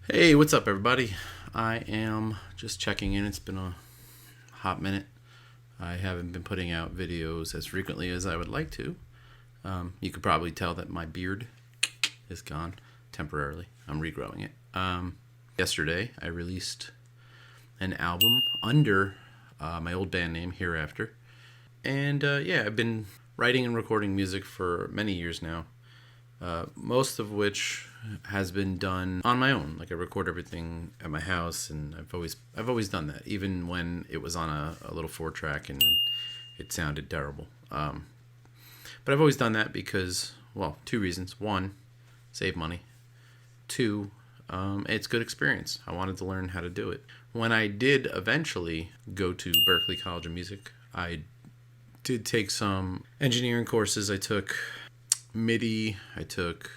Hey, what's up, everybody? I am just checking in. It's been a hot minute. I haven't been putting out videos as frequently as I would like to. You could probably tell that my beard is gone temporarily. I'm regrowing it. Yesterday, I released an album under my old band name, Hereafter. And I've been writing and recording music for many years now. Most of which has been done on my own. Like I record everything at my house, and I've always done that, even when it was on a little 4-track and it sounded terrible. But I've always done that because, well, two reasons. One, save money. Two, it's good experience. I wanted to learn how to do it. When I did eventually go to Berklee College of Music, I did take some engineering courses. I took MIDI, I took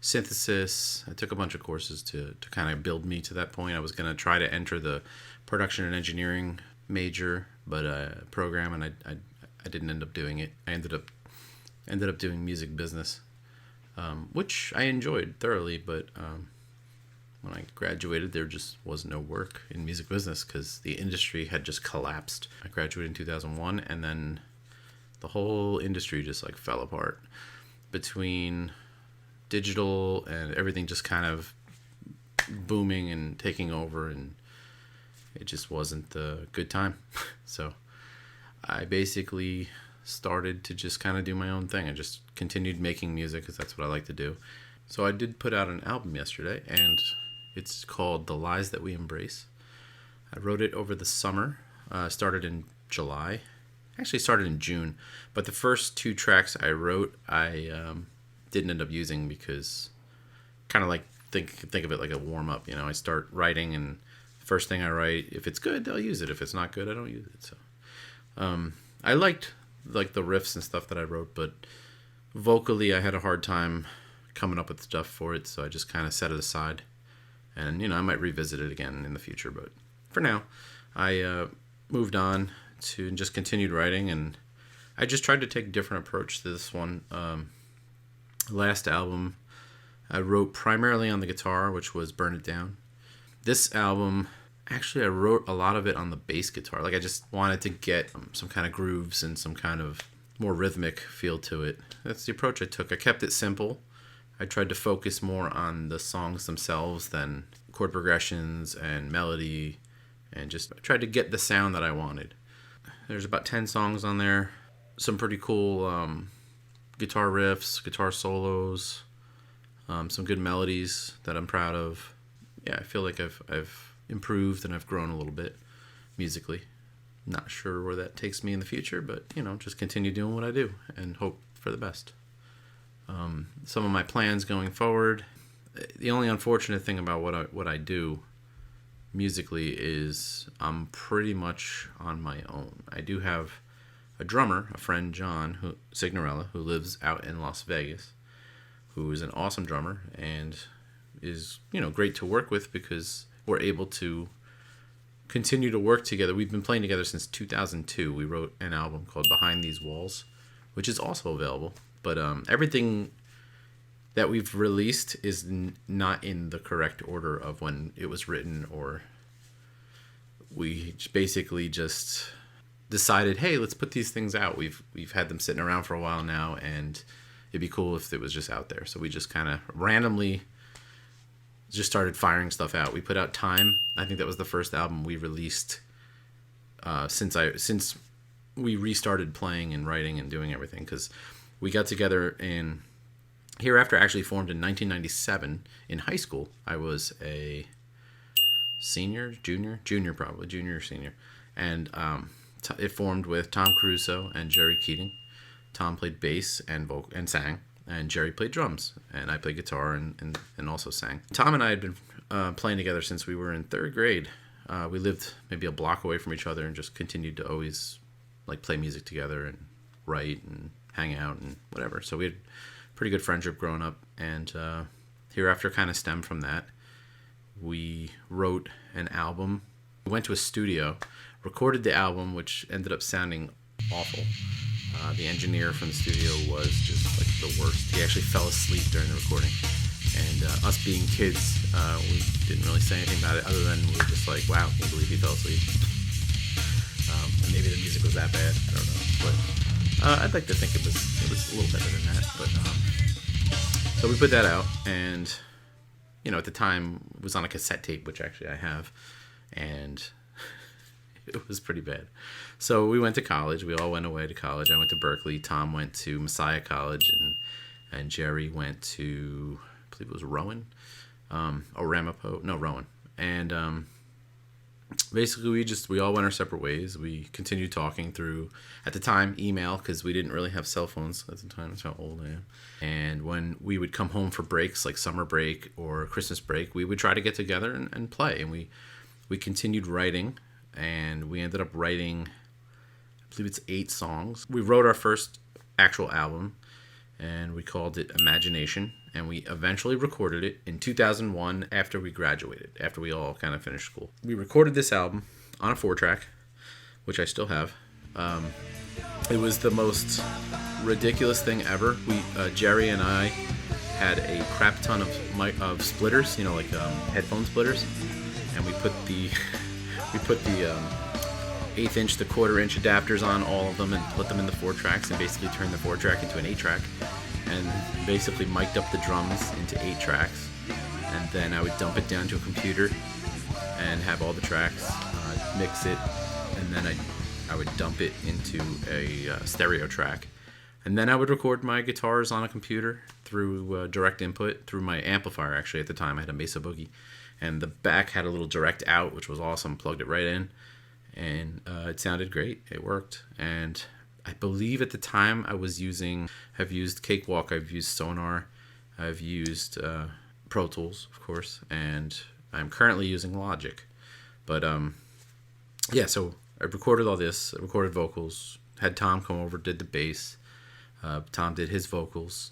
synthesis, I took a bunch of courses to kind of build me to that point. I was going to try to enter the production and engineering major, but program, and I didn't end up doing it. I ended up doing music business, which I enjoyed thoroughly, but when I graduated, there just was no work in music business because the industry had just collapsed. I graduated in 2001, and then the whole industry just like fell apart. Between digital and everything just kind of booming and taking over, and it just wasn't a good time. So I basically started to just kind of do my own thing. I just continued making music because that's what I like to do. So I did put out an album yesterday, and it's called The Lies That We Embrace. I wrote it over the summer. Started in July. Actually started in June, but the first 2 tracks I wrote, I didn't end up using because kind of like think of it like a warm up. You know, I start writing, and the first thing I write, if it's good, I'll use it. If it's not good, I don't use it. So I liked like the riffs and stuff that I wrote, but vocally I had a hard time coming up with stuff for it, so I just kind of set it aside. And I might revisit it again in the future, but for now, I moved on to and just continued writing, and I just tried to take a different approach to this one. Last album I wrote primarily on the guitar, which was Burn It Down. This album, actually I wrote a lot of it on the bass guitar. Like I just wanted to get some kind of grooves and some kind of more rhythmic feel to it. That's the approach I took. I kept it simple. I tried to focus more on the songs themselves than chord progressions and melody, and just tried to get the sound that I wanted. There's about 10 songs on there. Some pretty cool guitar riffs, guitar solos, some good melodies that I'm proud of. Yeah, I feel like I've improved and I've grown a little bit musically. Not sure where that takes me in the future, but just continue doing what I do and hope for the best. Some of my plans going forward. The only unfortunate thing about what I do musically is I'm pretty much on my own. I do have a drummer, a friend, John Signorella, who lives out in Las Vegas, who is an awesome drummer and is great to work with because we're able to continue to work together. We've been playing together since 2002. We wrote an album called Behind These Walls, which is also available, but everything that we've released is not in the correct order of when it was written, or we basically just decided, hey, let's put these things out. We've had them sitting around for a while now, and it'd be cool if it was just out there. So we just kind of randomly just started firing stuff out. We put out Time. I think that was the first album we released since we restarted playing and writing and doing everything, because we got together in Hereafter actually formed in 1997 in high school. I was a junior or senior. And it formed with Tom Caruso and Jerry Keating. Tom played bass and sang, and Jerry played drums, and I played guitar and also sang. Tom and I had been playing together since we were in 3rd grade. We lived maybe a block away from each other and just continued to always like play music together and write and hang out and whatever. So we had pretty good friendship growing up, and Hereafter kind of stemmed from that. We wrote an album. We went to a studio, recorded the album, which ended up sounding awful. The engineer from the studio was just like the worst. He actually fell asleep during the recording. And us being kids, we didn't really say anything about it other than we were just like, wow, can't believe he fell asleep. And maybe the music was that bad. I don't know. But I'd like to think it was a little better than that. But so we put that out, and at the time it was on a cassette tape, which actually I have, and it was pretty bad. So we went to college. We all went away to college. I went to Berkeley. Tom went to Messiah College, and Jerry went to, I believe it was Rowan, Rowan. And basically we all went our separate ways. We continued talking through, at the time, email, because we didn't really have cell phones at the time. That's how old I am. And when we would come home for breaks, like summer break or Christmas break, we would try to get together and play. And we continued writing, and we ended up writing, I believe it's 8 songs. We wrote our first actual album, and we called it Imagination, and we eventually recorded it in 2001 after we graduated, after we all kind of finished school. We recorded this album on a 4-track, which I still have. It was the most ridiculous thing ever. Jerry and I had a crap ton of splitters, headphone splitters, and we put the 1/8 inch to 1/4 inch adapters on all of them and put them in the 4 tracks and basically turned the 4-track into an 8-track, and basically mic'd up the drums into 8 tracks, and then I would dump it down to a computer and have all the tracks, mix it, and then I would dump it into a stereo track, and then I would record my guitars on a computer through direct input through my amplifier. Actually, at the time I had a Mesa Boogie, and the back had a little direct out, which was awesome. Plugged it right in, and it sounded great. It worked. And I believe at the time I've used Cakewalk, I've used Sonar, I've used Pro Tools, of course, and I'm currently using Logic. But so I recorded all this. I recorded vocals, had Tom come over, did the bass. Tom did his vocals.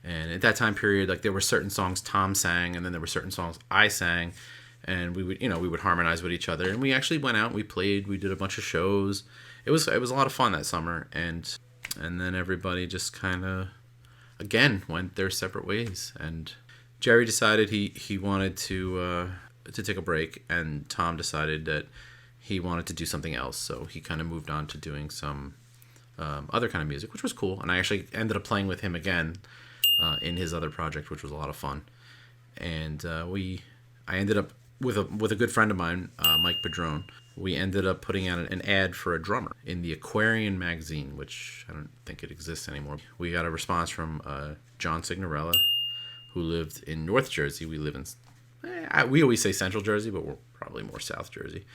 And at that time period, like, there were certain songs Tom sang, and then there were certain songs I sang, and we would harmonize with each other. And we actually went out and we played. We did a bunch of shows. It was a lot of fun that summer. And then everybody just kind of, again, went their separate ways. And Jerry decided he wanted to take a break, and Tom decided that he wanted to do something else. So he kind of moved on to doing some other kind of music, which was cool. And I actually ended up playing with him again in his other project, which was a lot of fun. And I ended up with a good friend of mine, Mike Padron. We ended up putting out an ad for a drummer in the Aquarian magazine, which I don't think it exists anymore. We got a response from John Signorella, who lived in North Jersey. We live in, we always say Central Jersey, but we're probably more South Jersey.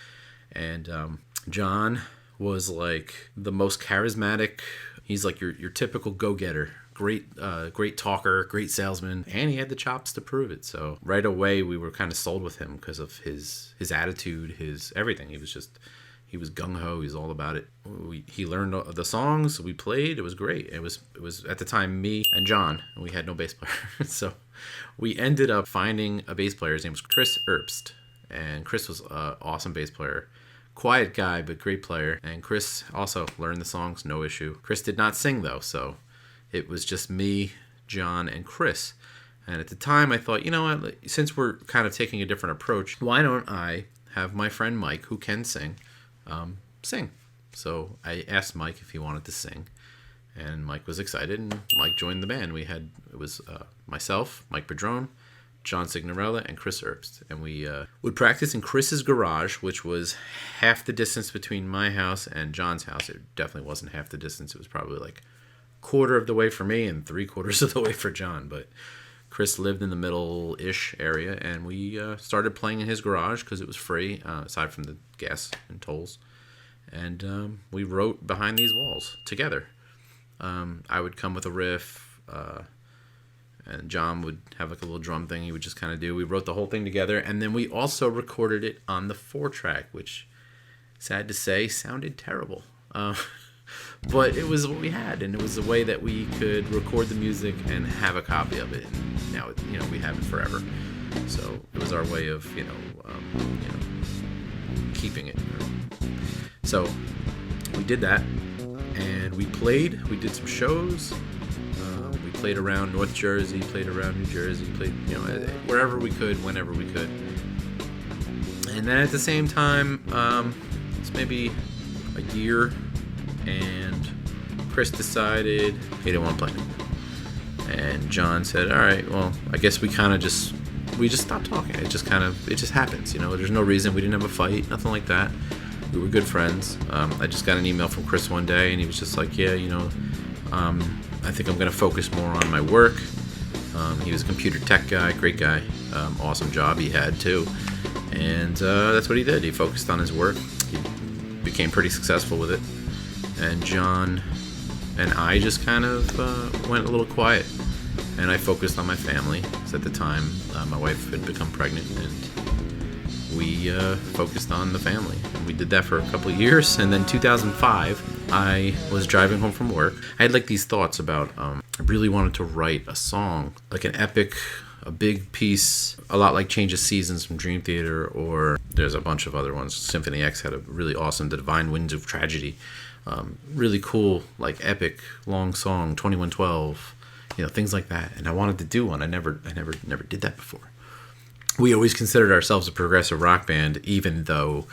And John was like the most charismatic. He's like your typical go-getter. Great talker, great salesman, and he had the chops to prove it. So right away we were kind of sold with him because of his attitude, his everything. He was gung-ho. He was all about it. He learned the songs. We played. It was great. It was at the time me and John, and we had no bass player. So we ended up finding a bass player. His name was Chris Erbst, and Chris was an awesome bass player. Quiet guy, but great player. And Chris also learned the songs, no issue. Chris did not sing though, so it was just me, John, and Chris. And at the time, I thought, you know what, since we're kind of taking a different approach, why don't I have my friend Mike, who can sing, sing? So I asked Mike if he wanted to sing, and Mike was excited, and Mike joined the band. It was myself, Mike Padron, John Signorella, and Chris Erbst. And we would practice in Chris's garage, which was half the distance between my house and John's house. It definitely wasn't half the distance. It was probably like 1/4 of the way for me and 3/4 of the way for John. But Chris lived in the middle-ish area, and we started playing in his garage because it was free, aside from the gas and tolls. And we wrote behind these walls together. I would come with a riff, and John would have like a little drum thing he would just kind of do. We wrote the whole thing together, and then we also recorded it on the 4-track, which, sad to say, sounded terrible. But it was what we had, and it was a way that we could record the music and have a copy of it. And now, we have it forever. So it was our way of, keeping it. So we did that, and we played. We did some shows. We played around North Jersey, played around New Jersey, played, wherever we could, whenever we could. And then at the same time, it's maybe a year, and Chris decided he didn't want to play anymore. And John said, all right, well, I guess we just stopped talking. It just happens, There's no reason. We didn't have a fight, nothing like that. We were good friends. I just got an email from Chris one day, and he was just like, yeah, I think I'm going to focus more on my work. He was a computer tech guy, great guy, awesome job he had too. And that's what he did. He focused on his work. He became pretty successful with it. And John and I just kind of went a little quiet. And I focused on my family. Because at the time, my wife had become pregnant, and we focused on the family. And we did that for a couple of years. And then 2005, I was driving home from work. I had these thoughts about, I really wanted to write a song, an epic, a big piece, a lot like Change of Seasons from Dream Theater, or there's a bunch of other ones. Symphony X had a really awesome The Divine Winds of Tragedy. Really cool, epic, long song, 2112, things like that. And I wanted to do one. I never did that before. We always considered ourselves a progressive rock band, even though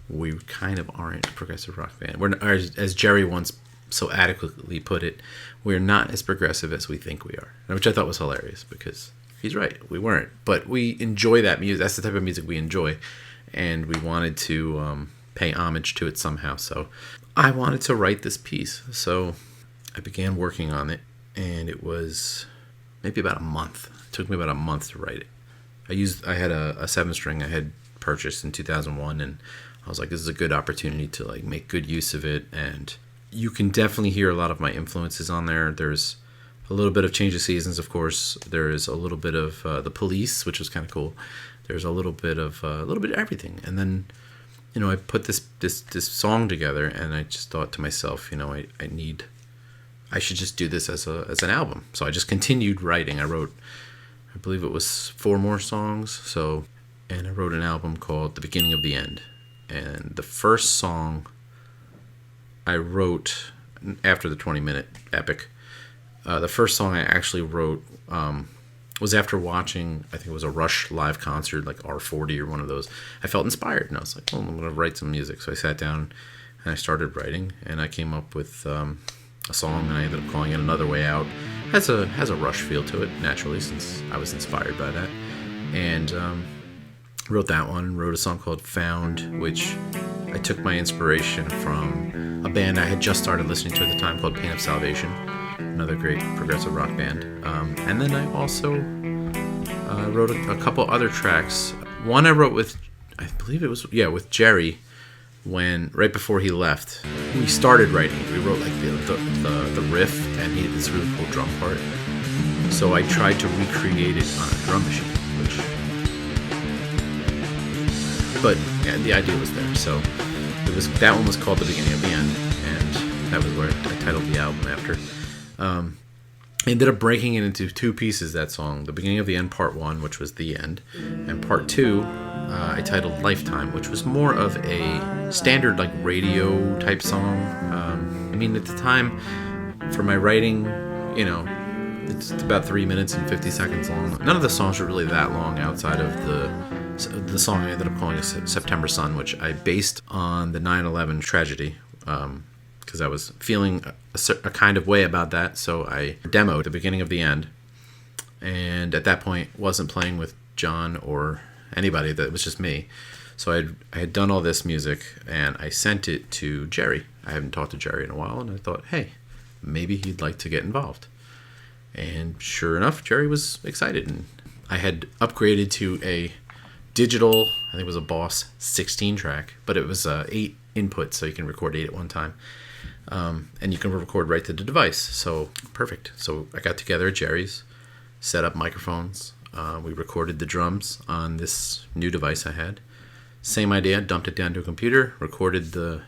we kind of aren't a progressive rock band. We're, as Jerry once so adequately put it, we're not as progressive as we think we are, which I thought was hilarious because he's right. We weren't, but we enjoy that music. That's the type of music we enjoy, and we wanted to pay homage to it somehow. So I wanted to write this piece. So I began working on it, and it was maybe about a month. It took me about a month to write it. I had a 7-string I had purchased in 2001, and I was like, this is a good opportunity to make good use of it. And you can definitely hear a lot of my influences on there. There's a little bit of Change of Seasons, of course. There is a little bit of The Police, which was kind of cool. There's a little bit of everything. And then, I put this song together, and I just thought to myself, I should just do this as an album. So I just continued writing. I wrote, I believe it was 4 more songs. And I wrote an album called The Beginning of the End. And the first song I wrote after the 20-minute epic. The first song I actually wrote was after watching, I think it was a Rush live concert, R40 or one of those. I felt inspired, and I was like, I'm going to write some music. So I sat down and I started writing, and I came up with a song, and I ended up calling it Another Way Out. Has a Rush feel to it, naturally, since I was inspired by that. And wrote that one, wrote a song called Found, which I took my inspiration from a band I had just started listening to at the time called Pain of Salvation, another great progressive rock band. And then I also wrote a couple other tracks. One I wrote with, I believe it was, with Jerry, right before he left. We started writing. We wrote the riff, and he had this really cool drum part. So I tried to recreate it on a drum machine, but yeah, the idea was there. So that one was called The Beginning of the End, and that was where I titled the album after. I ended up breaking it into 2 pieces, that song. The Beginning of the End, Part 1, which was the end, and Part 2, I titled Lifetime, which was more of a standard radio type song. At the time, for my writing, it's about 3 minutes and 50 seconds long. None of the songs were really that long outside of the song I ended up calling September Sun, which I based on the 9/11 tragedy, because I was feeling a kind of way about that. So I demoed The Beginning of the End, and at that point wasn't playing with John or anybody. That was just me. So I had done all this music, and I sent it to Jerry. I haven't talked to Jerry in a while, and I thought, hey, maybe he'd like to get involved. And sure enough, Jerry was excited, and I had upgraded to a digital, I think it was a Boss 16 track, but it was 8 inputs, so you can record 8 at one time. And you can record right to the device. So perfect. So I got together at Jerry's, set up microphones. We recorded the drums on this new device I had. Same idea, dumped it down to a computer, recorded the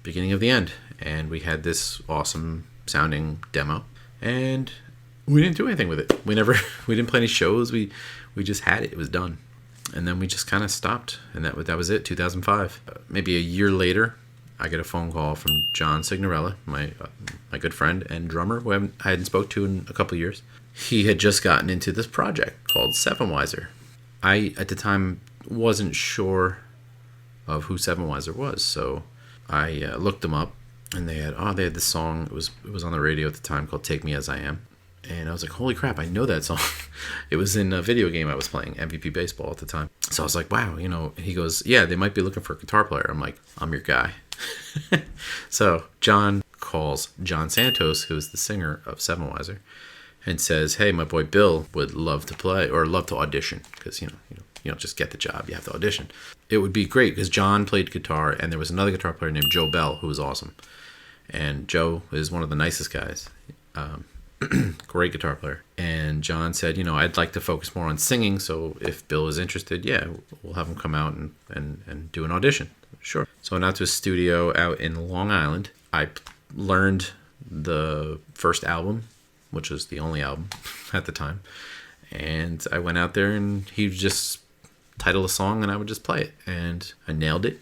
beginning of the end, and we had this awesome sounding demo. And we didn't do anything with it. We didn't play any shows. We just had it. It was done. And then we just kind of stopped, and that was it. 2005. Maybe a year later, I get a phone call from John Signorella, my good friend and drummer, who I hadn't spoke to in a couple of years. He had just gotten into this project called Seven Wiser. I, at the time, wasn't sure of who Seven Wiser was, so I looked them up, and they had this song. It was on the radio at the time called "Take Me As I Am," and I was like, "Holy crap, I know that song!" It was in a video game I was playing, MVP Baseball, at the time. So I was like, "Wow," He goes, "Yeah, they might be looking for a guitar player." I'm like, "I'm your guy." So John calls John Santos, who's the singer of Seven Wiser, and says, "Hey, my boy Bill would love to play or love to audition, because you don't just get the job, you have to audition. It would be great because John played guitar, and there was another guitar player named Joe Bell who was awesome, and Joe is one of the nicest guys, great guitar player." And John said, "I'd like to focus more on singing, so if Bill is interested, yeah, we'll have him come out and do an audition." Sure. So I went out to a studio out in Long Island. I learned the first album, which was the only album at the time. And I went out there, and he would just title a song, and I would just play it. And I nailed it.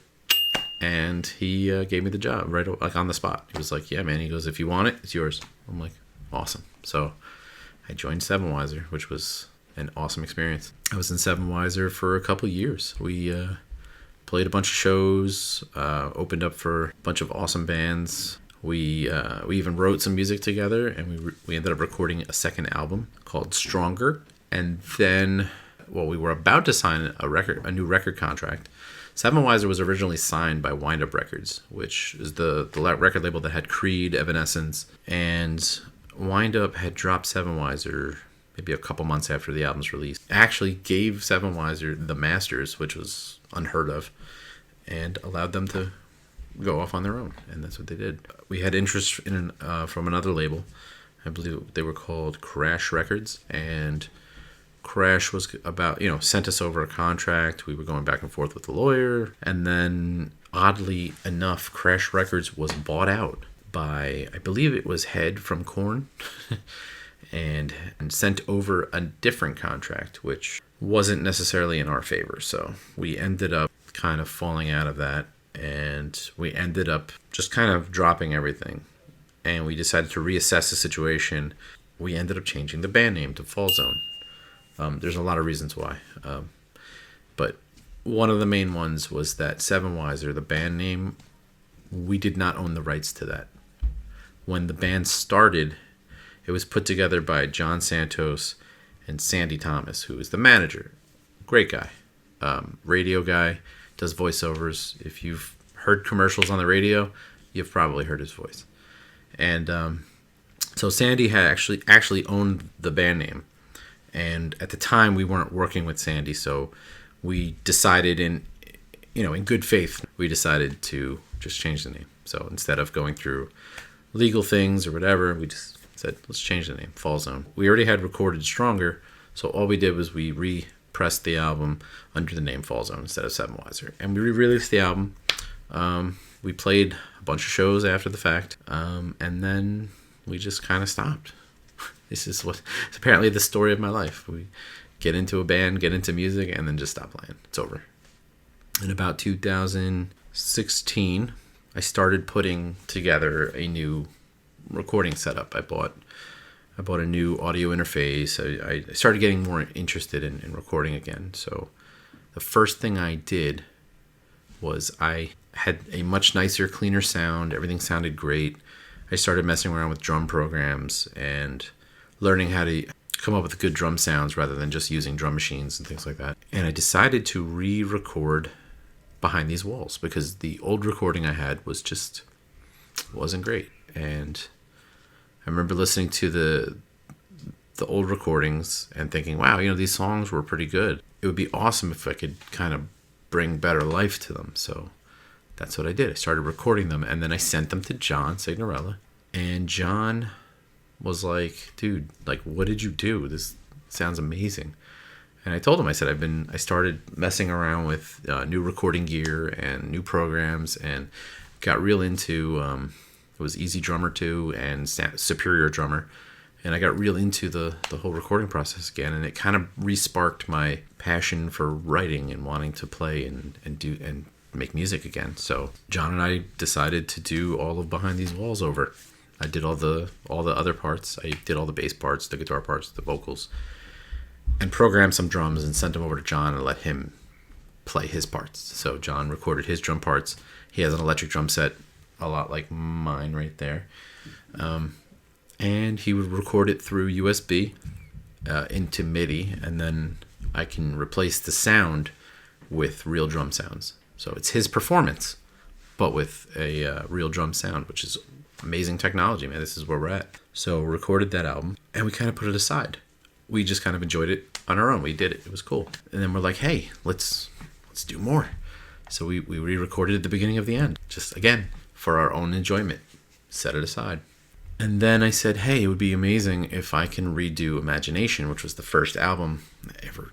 And he gave me the job right on the spot. He was like, "Yeah, man." He goes, "If you want it, it's yours." I'm like, "Awesome." So I joined Seven Wiser, which was an awesome experience. I was in Seven Wiser for a couple of years. We played a bunch of shows, opened up for a bunch of awesome bands. We even wrote some music together, and we ended up recording a second album called Stronger. And then, we were about to sign a new record contract. Seven Wiser was originally signed by Wind Up Records, which is the record label that had Creed, Evanescence, and Wind Up had dropped Seven Wiser maybe a couple months after the album's release. Actually gave Seven Wiser the masters, which was unheard of, and allowed them to go off on their own, and that's what they did. We had interest from another label. I believe they were called Crash Records, and Crash was about, sent us over a contract. We were going back and forth with the lawyer, and then oddly enough, Crash Records was bought out by, I believe it was Head from Korn, and sent over a different contract, which wasn't necessarily in our favor. So we ended up kind of falling out of that, and we ended up just kind of dropping everything, and we decided to reassess the situation. We ended up changing the band name to Fall Zone. There's a lot of reasons why, but one of the main ones was that Seven Wiser, the band name, we did not own the rights to that. When the band started, it was put together by John Santos and Sandy Thomas, who is the manager. Great guy, radio guy, does voiceovers. If you've heard commercials on the radio, you've probably heard his voice. And so Sandy had actually owned the band name. And at the time, we weren't working with Sandy, so we decided in good faith, we decided to just change the name. So instead of going through legal things or whatever, we just said, let's change the name, Fall Zone. We already had recorded Stronger, so all we did was we repressed the album under the name Fall Zone instead of Seven Wiser. And we re-released the album. We played a bunch of shows after the fact, and then we just kind of stopped. This is what it's apparently the story of my life. We get into a band, get into music, and then just stop playing. It's over. In about 2016, I started putting together a new recording setup. I bought a new audio interface. I started getting more interested in recording again. So the first thing I did was I had a much nicer, cleaner sound. Everything sounded great. I started messing around with drum programs and learning how to come up with good drum sounds rather than just using drum machines and things like that. And I decided to re-record behind these walls because the old recording I had wasn't great. And I remember listening to the old recordings and thinking, wow, these songs were pretty good. It would be awesome if I could kind of bring better life to them. So that's what I did. I started recording them, and then I sent them to John Signorella. And John was like, dude, what did you do? This sounds amazing. And I told him, I said, I started messing around with new recording gear and new programs, and got real into, it was Easy Drummer 2 and Superior Drummer. And I got real into the whole recording process again, and it kind of re-sparked my passion for writing and wanting to play and make music again. So John and I decided to do all of Behind These Walls over. I did all the other parts. I did all the bass parts, the guitar parts, the vocals, and programmed some drums and sent them over to John and let him play his parts. So John recorded his drum parts. He has an electric drum set, a lot like mine right there. And he would record it through USB into MIDI, and then I can replace the sound with real drum sounds. So it's his performance, but with a real drum sound, which is amazing technology, man. This is where we're at. So recorded that album, and we kind of put it aside. We just kind of enjoyed it on our own. We did it. It was cool. And then we're like, hey, let's do more. So we re-recorded at the beginning of the end, just again for our own enjoyment. Set it aside. And then I said, hey, it would be amazing if I can redo Imagination, which was the first album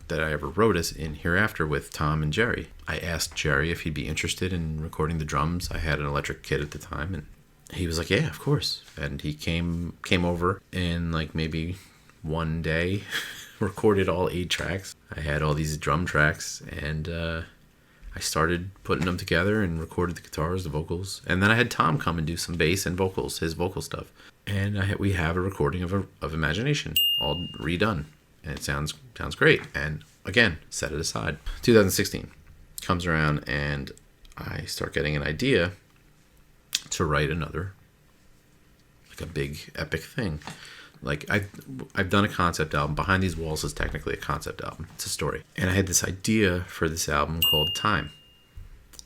that I ever wrote as in Hereafter with Tom and Jerry. I asked Jerry if he'd be interested in recording the drums. I had an electric kit at the time, and he was like, yeah, of course. And he came over in like maybe one day, recorded all 8 tracks. I had all these drum tracks, and I started putting them together and recorded the guitars, the vocals. And then I had Tom come and do some bass and vocals, his vocal stuff. And we have a recording of Imagination, all redone. And it sounds great. And again, set it aside. 2016 comes around, and I start getting an idea to write another, like a big epic thing. Like I've done a concept album. Behind These Walls is technically a concept album. It's a story. And I had this idea for this album called Time.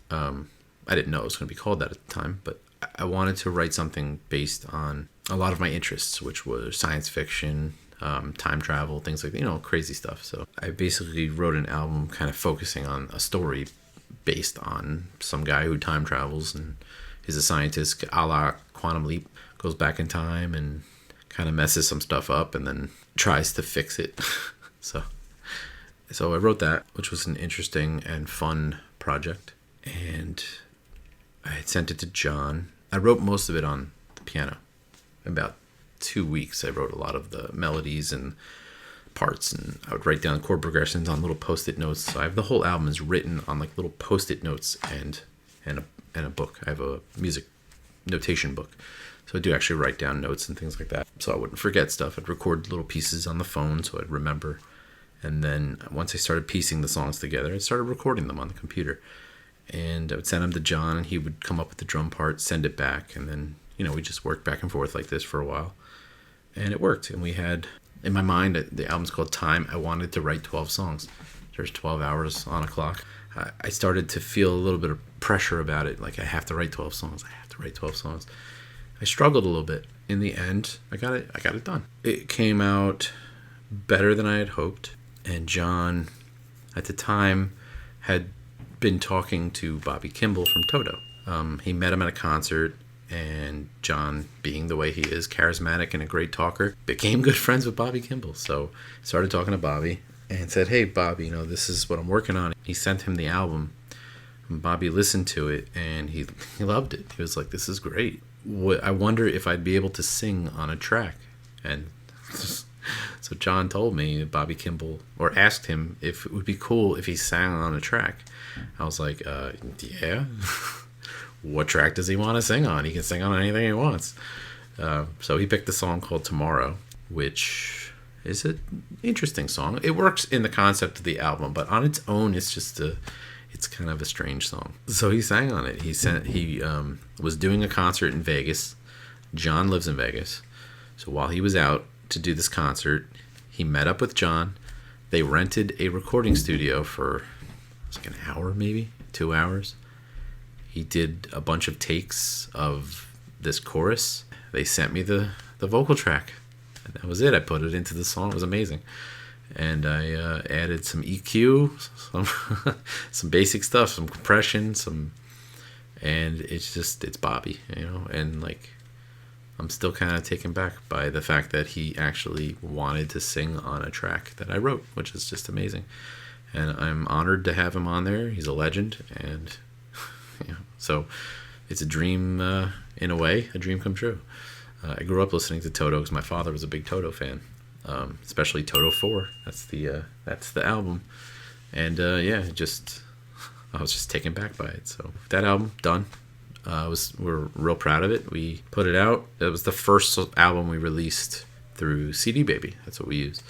I didn't know it was going to be called that at the time, but I wanted to write something based on a lot of my interests, which were science fiction, time travel, things like that, crazy stuff. So I basically wrote an album kind of focusing on a story based on some guy who time travels and is a scientist, a la Quantum Leap, goes back in time and kind of messes some stuff up and then tries to fix it. So I wrote that, which was an interesting and fun project. And I had sent it to John. I wrote most of it on the piano. In about 2 weeks, I wrote a lot of the melodies and parts, and I would write down chord progressions on little post-it notes. So I have the whole album is written on like little post-it notes and a book. I have a music notation book. So I do actually write down notes and things like that, so I wouldn't forget stuff. I'd record little pieces on the phone so I'd remember. And then once I started piecing the songs together, I started recording them on the computer. And I would send them to John, and he would come up with the drum part, send it back, and then, we just worked back and forth like this for a while. And it worked. And we had, in my mind, the album's called Time. I wanted to write 12 songs. There's 12 hours on a clock. I started to feel a little bit of pressure about it. Like, I have to write 12 songs. I struggled a little bit. In the end, I got it done. It came out better than I had hoped. And John, at the time, had been talking to Bobby Kimball from Toto. He met him at a concert, and John, being the way he is, charismatic and a great talker, became good friends with Bobby Kimball. So started talking to Bobby and said, hey, Bobby, this is what I'm working on. He sent him the album. And Bobby listened to it, and he loved it. He was like, this is great. I wonder if I'd be able to sing on a track. And so John told me, Bobby Kimball, or asked him if it would be cool if he sang on a track. I was like, yeah. What track does he want to sing on? He can sing on anything he wants. So he picked a song called Tomorrow, which is an interesting song. It works in the concept of the album, but on its own, it's kind of a strange song. So he sang on it. He was doing a concert in Vegas. John lives in Vegas. So while he was out to do this concert, he met up with John. They rented a recording studio for like an hour, maybe 2 hours. He did a bunch of takes of this chorus. They sent me the vocal track, and that was it. I put it into the song. It was amazing. And I added some EQ, some basic stuff, some compression, and it's Bobby, and like, I'm still kind of taken back by the fact that he actually wanted to sing on a track that I wrote, which is just amazing. And I'm honored to have him on there. He's a legend, and so it's a dream, in a way, a dream come true. I grew up listening to Toto because my father was a big Toto fan, especially Toto 4. That's the album, and I was just taken back by it. So that album, done. We're real proud of it. We put it out. It was the first album we released through CD Baby. That's what we used.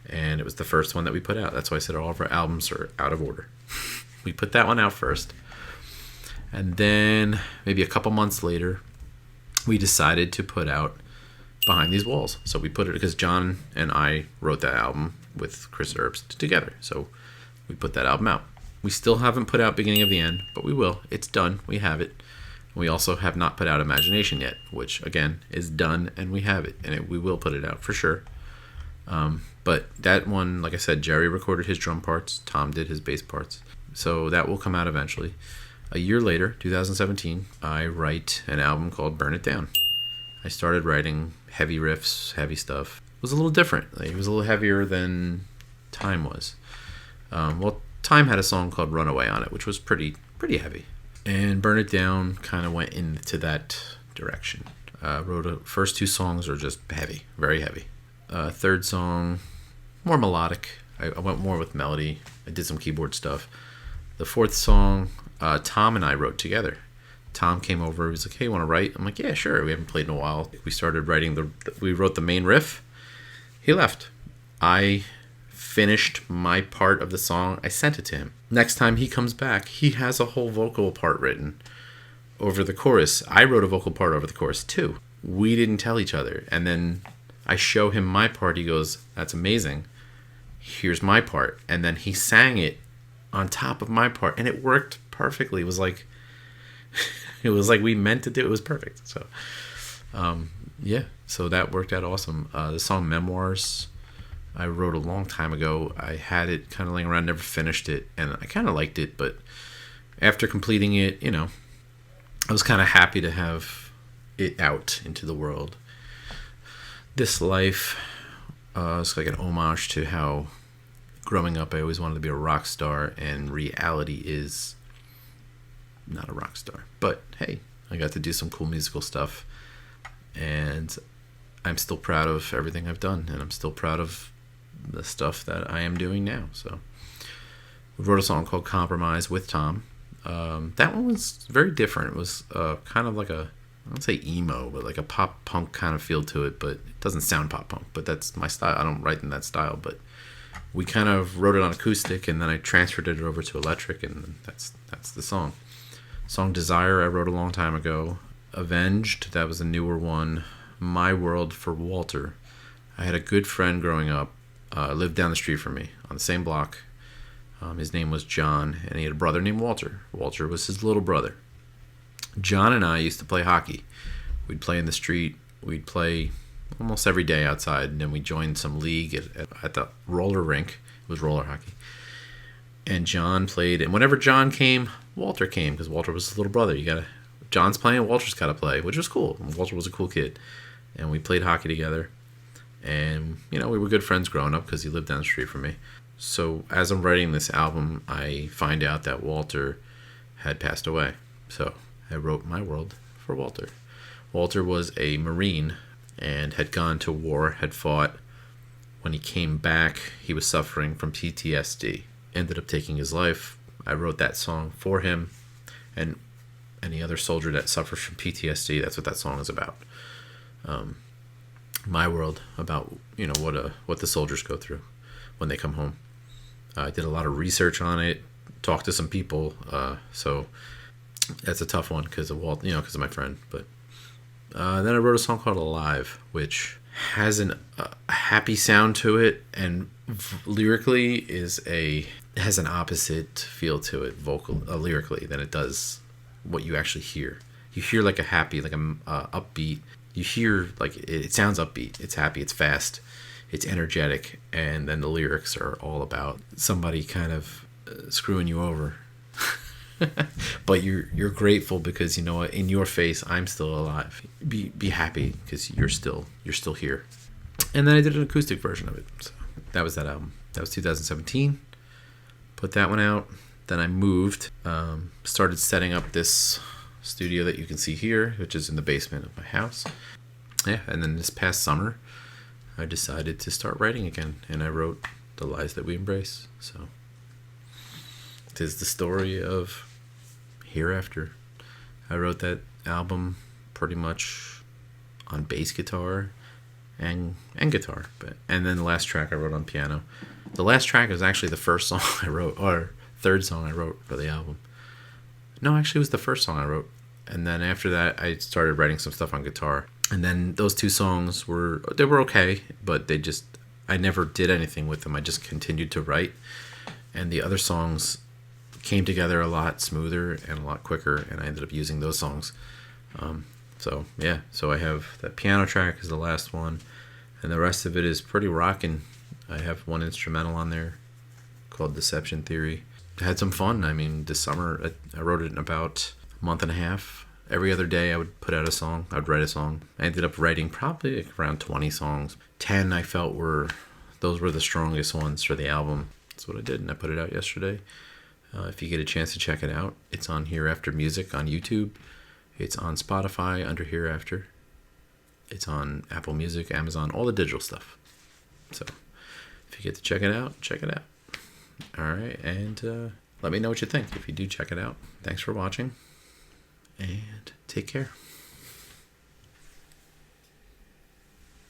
And it was the first one that we put out. That's why I said all of our albums are out of order. We put that one out first. And then maybe a couple months later, we decided to put out Behind These Walls. So we put it because John and I wrote that album with Chris Herbst together. So we put that album out. We still haven't put out Beginning of the End, but we will. It's done. We have it. We also have not put out Imagination yet, which, again, is done, and we have it. And we will put it out for sure. But that one, like I said, Jerry recorded his drum parts. Tom did his bass parts. So that will come out eventually. A year later, 2017, I write an album called Burn It Down. I started writing heavy riffs, heavy stuff. It was a little different. Like, it was a little heavier than Time was. Time had a song called Runaway on it, which was pretty heavy. And Burn It Down kind of went into that direction. First two songs are just heavy, very heavy. Third song, more melodic. I went more with melody. I did some keyboard stuff. The fourth song, Tom and I wrote together. Tom came over. He was like, "Hey, want to write?" I'm like, "Yeah, sure." We haven't played in a while. We started writing we wrote the main riff. He left. I finished my part of the song. I sent it to him. Next time he comes back, he has a whole vocal part written over the chorus. I wrote a vocal part over the chorus too. We didn't tell each other. And then I show him my part. He goes, "That's amazing. Here's my part." And then he sang it on top of my part, and it worked perfectly. It was like we meant to do it. It was perfect. So so that worked out awesome. The song Memoirs, I wrote a long time ago. I had it kind of laying around, never finished it, and I kind of liked it, but after completing it, I was kind of happy to have it out into the world. This Life is like an homage to how growing up I always wanted to be a rock star, and reality is not a rock star. But hey, I got to do some cool musical stuff, and I'm still proud of everything I've done, and I'm still proud of the stuff that I am doing now. So we wrote a song called Compromise with Tom. That one was very different. It was kind of like I don't say emo, but like a pop punk kind of feel to it, but it doesn't sound pop punk, but that's my style. I don't write in that style, but we kind of wrote it on acoustic, and then I transferred it over to electric, and that's the song. Song Desire I wrote a long time ago. Avenged, that was a newer one. My World for Walter. I had a good friend growing up, lived down the street from me on the same block. His name was John, and he had a brother named Walter. Walter was his little brother. John and I used to play hockey. We'd play in the street. We'd play almost every day outside, and then we joined some league at the roller rink. It was roller hockey. And John played, and whenever John came, Walter came, because Walter was his little brother. John's playing, Walter's got to play, which was cool. Walter was a cool kid. And we played hockey together. And, we were good friends growing up because he lived down the street from me. So as I'm writing this album, I find out that Walter had passed away. So I wrote My World for Walter. Walter was a Marine and had gone to war, had fought. When he came back, he was suffering from PTSD. Ended up taking his life. I wrote that song for him. And any other soldier that suffers from PTSD, that's what that song is about. My World, about what the soldiers go through when they come home. I did a lot of research on it, talked to some people, so that's a tough one because of Walt, because of my friend. But then I wrote a song called Alive, which has a happy sound to it, and lyrically has an opposite feel to it, lyrically, than it does what you actually hear. You hear like a happy, like a upbeat. You hear like it sounds upbeat. It's happy. It's fast. It's energetic. And then the lyrics are all about somebody kind of screwing you over. But you're grateful because in your face I'm still alive. Be happy because you're still here. And then I did an acoustic version of it. So that was that album. That was 2017. Put that one out. Then I moved. Started setting up this studio that you can see here, which is in the basement of my house. Yeah, and then this past summer, I decided to start writing again, and I wrote The Lies That We Embrace. So 'Tis the story of Hereafter. I wrote that album pretty much on bass guitar and guitar, and then the last track I wrote on piano. The last track is actually the first song I wrote, or third song I wrote for the album. No, actually, it was the first song I wrote. And then after that, I started writing some stuff on guitar. And then those two songs were okay, but I never did anything with them. I just continued to write. And the other songs came together a lot smoother and a lot quicker, and I ended up using those songs. So I have that piano track is the last one, and the rest of it is pretty rocking. I have one instrumental on there called Deception Theory. I had some fun. I mean, this summer I wrote it in about a month and a half. Every other day I would put out a song. I would write a song. I ended up writing probably around 20 songs. 10 I felt were the strongest ones for the album. That's what I did, and I put it out yesterday. If you get a chance to check it out, it's on Hereafter Music on YouTube. It's on Spotify under Hereafter. It's on Apple Music, Amazon, all the digital stuff. So if you get to check it out, check it out. All right, and let me know what you think if you do check it out. Thanks for watching, and take care.